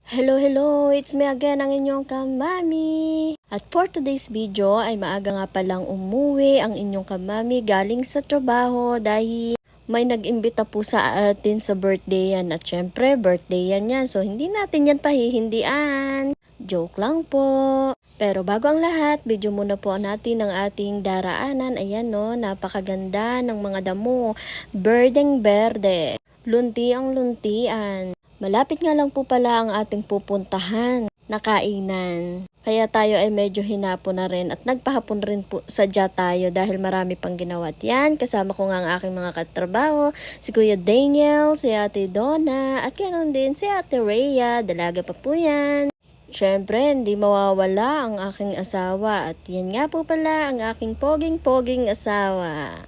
Hello, it's me again, ang inyong kamami. At for today's video ay maaga nga palang umuwi ang inyong kamami galing sa trabaho dahil may nag-imbita po sa atin sa birthday yan. At syempre, birthday yan. So, hindi natin yan pahihindian. Joke lang po. Pero bago ang lahat, video muna po natin ang ating daraanan. Ayan no, napakaganda ng mga damo. Berdeng berde. Lunti ang luntian. Malapit nga lang po pala ang ating pupuntahan na kainan. Kaya tayo ay medyo hinapon na rin at nagpahapon rin po sadya tayo dahil marami pang ginawa. At yan, kasama ko nga ang aking mga katrabaho, si Kuya Daniel, si Ate Donna, at ganoon din si Ate Rhea, dalaga pa po yan. Siyempre, hindi mawawala ang aking asawa at yan nga po pala ang aking poging-poging asawa.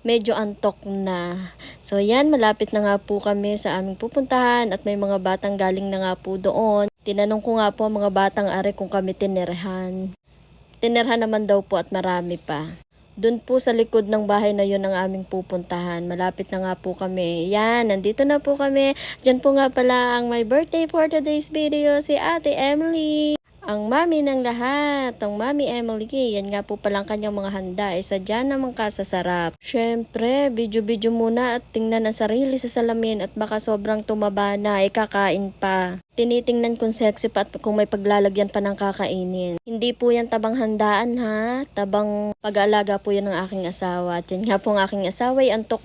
Medyo antok na. So yan, malapit na nga po kami sa aming pupuntahan at may mga batang galing na nga po doon. Tinanong ko nga po mga batang are kung kami tinerhan. Tinerhan naman daw po at marami pa. Doon po sa likod ng bahay na yun ang aming pupuntahan. Malapit na nga po kami. Yan, nandito na po kami. Diyan po nga pala ang my birthday for today's video, si Ate Emily. Ang mami ng lahat, ang mami Emily, yan nga po palang kanyang mga handa, sadya naman kasasarap. Syempre, video-video muna at tingnan ang sarili sa salamin at baka sobrang tumaba na, kakain pa. Tinitingnan kung sexy pa at kung may paglalagyan pa ng kakainin. Hindi po yan tabang handaan ha, tabang pag-aalaga po yan ng aking asawa. At yan nga po ang aking asawa ay antok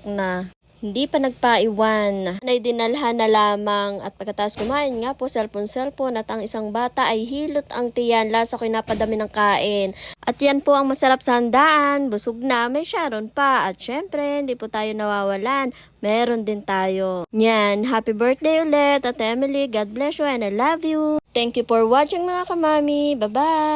na. Hindi pa nagpaiwan. Ay dinalhan na lamang at pagkatapos kumain nga po cellphone at ang isang bata ay hilot ang tiyan. Lasa ko'y napadami ng kain. At yan po ang masarap sa handaan. Busog na, may Sharon pa. At syempre, hindi po tayo nawawalan. Meron din tayo. Yan, happy birthday ulit at Emily. God bless you and I love you. Thank you for watching mga kamami. Bye-bye!